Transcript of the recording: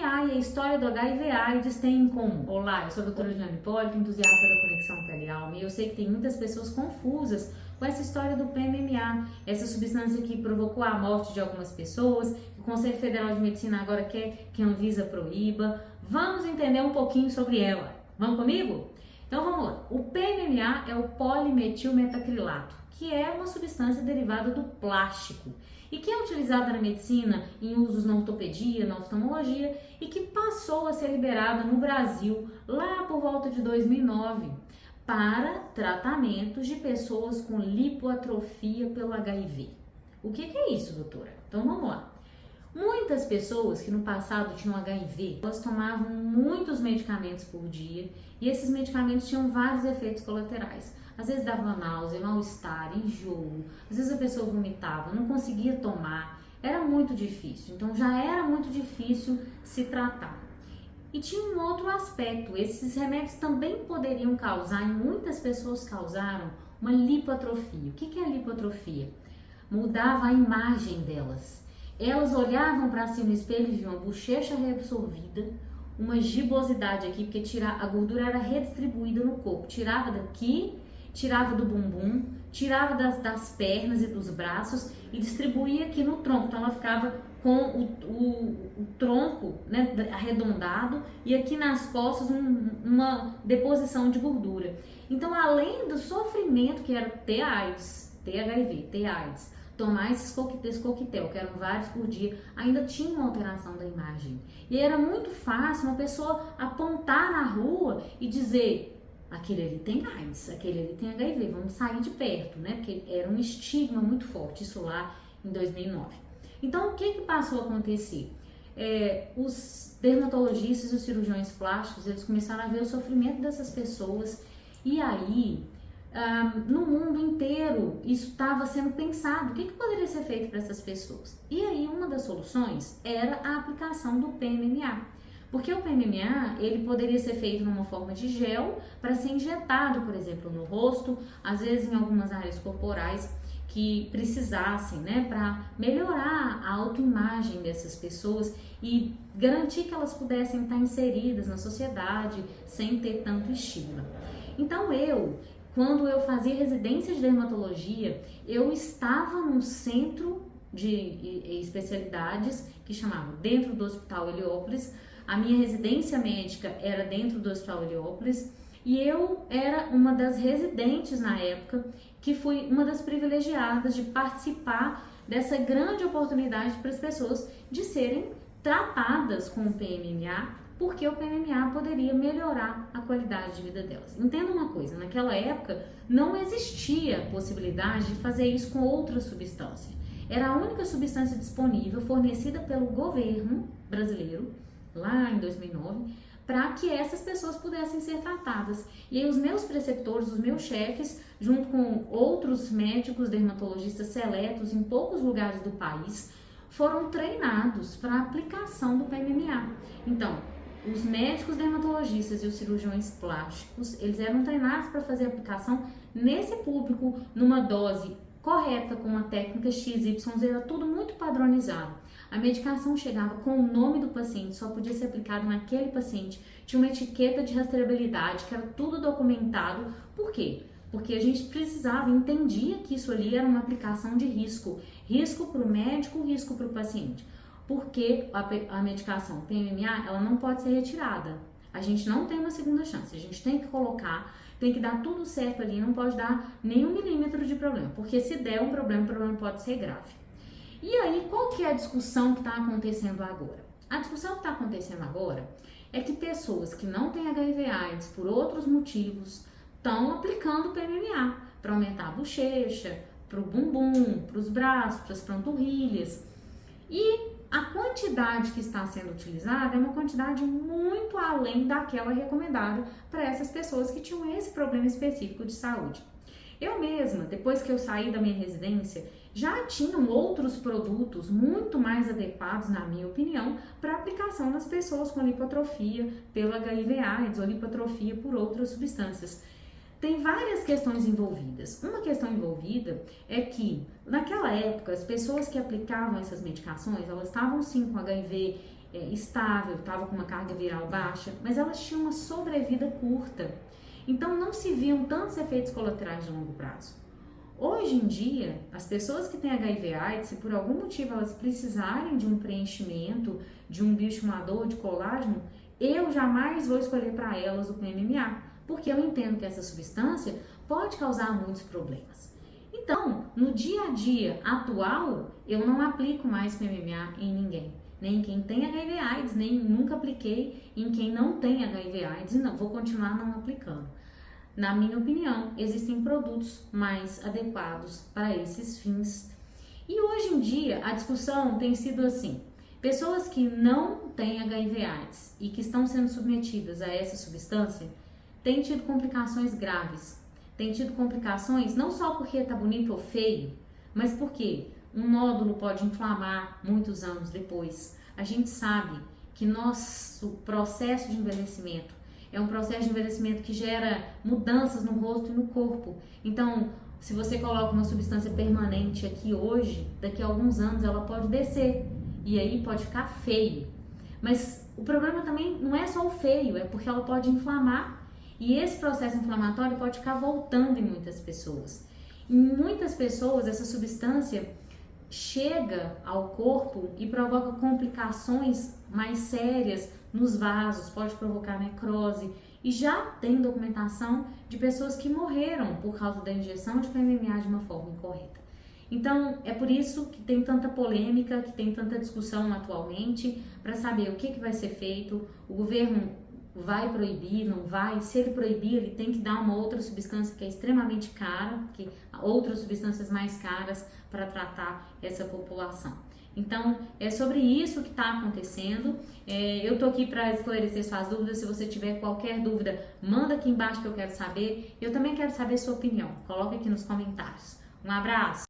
PMMA e a história do HIV/AIDS têm em comum? Olá, eu sou a doutora Juliana Hipólito, entusiasta da Conexão Pele Alma, e eu sei que tem muitas pessoas confusas com essa história do PMMA, essa substância que provocou a morte de algumas pessoas, que o Conselho Federal de Medicina agora quer que a Anvisa proíba. Vamos entender um pouquinho sobre ela. Vamos comigo? Então vamos lá. O PMMA é o polimetilmetacrilato, que é uma substância derivada do plástico e que é utilizada na medicina em usos na ortopedia, na oftalmologia e que passou a ser liberada no Brasil lá por volta de 2009 para tratamentos de pessoas com lipoatrofia pelo HIV. O que é isso, doutora? Então vamos lá. Muitas pessoas que no passado tinham HIV, elas tomavam muitos medicamentos por dia e esses medicamentos tinham vários efeitos colaterais. Às vezes dava náusea, mal-estar, enjoo, às vezes a pessoa vomitava, não conseguia tomar, era muito difícil, então já era muito difícil se tratar. E tinha um outro aspecto, esses remédios também poderiam causar, e muitas pessoas causaram, uma lipoatrofia. O que é a lipoatrofia? Mudava a imagem delas. Elas olhavam para si no espelho e viam uma bochecha reabsorvida, uma gibosidade aqui, porque a gordura era redistribuída no corpo. Tirava daqui, tirava do bumbum, tirava das pernas e dos braços e distribuía aqui no tronco. Então ela ficava com o tronco, né, arredondado e aqui nas costas uma deposição de gordura. Então, além do sofrimento que era ter AIDS, ter HIV, ter AIDS, tomar esse coquetel, que eram vários por dia, ainda tinha uma alteração da imagem. E era muito fácil uma pessoa apontar na rua e dizer: aquele ali tem AIDS, aquele ali tem HIV, vamos sair de perto, né? Porque era um estigma muito forte, isso lá em 2009. Então, o que passou a acontecer? Os dermatologistas e os cirurgiões plásticos, eles começaram a ver o sofrimento dessas pessoas e aí, no mundo inteiro, isso estava sendo pensado, o que poderia ser feito para essas pessoas? E aí, uma das soluções era a aplicação do PMMA. Porque o PMMA, ele poderia ser feito numa forma de gel para ser injetado, por exemplo, no rosto, às vezes em algumas áreas corporais que precisassem, né, para melhorar a autoimagem dessas pessoas e garantir que elas pudessem estar inseridas na sociedade sem ter tanto estigma. Então quando eu fazia residência de dermatologia, eu estava num centro de especialidades que chamava dentro do Hospital Heliópolis. A minha residência médica era dentro do Hospital Heliópolis e eu era uma das residentes na época, que fui uma das privilegiadas de participar dessa grande oportunidade para as pessoas de serem tratadas com o PMMA, porque o PMMA poderia melhorar a qualidade de vida delas. Entenda uma coisa, naquela época não existia a possibilidade de fazer isso com outra substância. Era a única substância disponível, fornecida pelo governo brasileiro, lá em 2009, para que essas pessoas pudessem ser tratadas. E aí os meus preceptores, os meus chefes, junto com outros médicos dermatologistas seletos em poucos lugares do país, foram treinados para a aplicação do PMMA. Então, os médicos dermatologistas e os cirurgiões plásticos, eles eram treinados para fazer a aplicação nesse público, numa dose correta, com uma técnica XYZ, era tudo muito padronizado. A medicação chegava com o nome do paciente, só podia ser aplicado naquele paciente, tinha uma etiqueta de rastreabilidade, que era tudo documentado. Por quê? Porque a gente precisava, entendia que isso ali era uma aplicação de risco para o médico, risco para o paciente. Porque a medicação PMMA, ela não pode ser retirada. A gente não tem uma segunda chance, a gente tem que colocar, tem que dar tudo certo ali, não pode dar nenhum milímetro de problema, porque se der um problema, o problema pode ser grave. E aí, qual que é a discussão que está acontecendo agora? A discussão que está acontecendo agora é que pessoas que não têm HIV/AIDS por outros motivos estão aplicando o PMMA para aumentar a bochecha, para o bumbum, para os braços, para as panturrilhas. E a quantidade que está sendo utilizada é uma quantidade muito além daquela recomendada para essas pessoas que tinham esse problema específico de saúde. Eu mesma, depois que eu saí da minha residência, já tinham outros produtos muito mais adequados, na minha opinião, para aplicação nas pessoas com lipoatrofia pelo HIV/AIDS ou lipoatrofia por outras substâncias. Tem várias questões envolvidas. Uma questão envolvida é que, naquela época, as pessoas que aplicavam essas medicações, elas estavam sim com HIV estável, estava com uma carga viral baixa, mas elas tinham uma sobrevida curta. Então não se viam tantos efeitos colaterais de longo prazo. Hoje em dia, as pessoas que têm HIV/AIDS, se por algum motivo elas precisarem de um preenchimento, de um bioestimulador de colágeno, eu jamais vou escolher para elas o PMMA, porque eu entendo que essa substância pode causar muitos problemas. Então, no dia a dia atual, eu não aplico mais PMMA em ninguém, nem em quem tem HIV/AIDS, nem nunca apliquei em quem não tem HIV/AIDS, e não vou continuar não aplicando. Na minha opinião, existem produtos mais adequados para esses fins. E hoje em dia, a discussão tem sido assim: pessoas que não têm HIV/AIDS e que estão sendo submetidas a essa substância têm tido complicações graves. Têm tido complicações não só porque está bonito ou feio, mas porque um nódulo pode inflamar muitos anos depois. A gente sabe que nosso processo de envelhecimento é um processo de envelhecimento que gera mudanças no rosto e no corpo. Então, se você coloca uma substância permanente aqui hoje, daqui a alguns anos ela pode descer e aí pode ficar feio. Mas o problema também não é só o feio, é porque ela pode inflamar e esse processo inflamatório pode ficar voltando em muitas pessoas. Em muitas pessoas, essa substância chega ao corpo e provoca complicações mais sérias nos vasos, pode provocar necrose, e já tem documentação de pessoas que morreram por causa da injeção de PMMA de uma forma incorreta. Então, é por isso que tem tanta polêmica, que tem tanta discussão atualmente, para saber o que vai ser feito. O governo vai proibir, não vai? Se ele proibir, ele tem que dar uma outra substância que é extremamente cara, que outras substâncias mais caras para tratar essa população. Então, é sobre isso que está acontecendo. Eu estou aqui para esclarecer suas dúvidas. Se você tiver qualquer dúvida, manda aqui embaixo que eu quero saber. Eu também quero saber sua opinião. Coloca aqui nos comentários. Um abraço!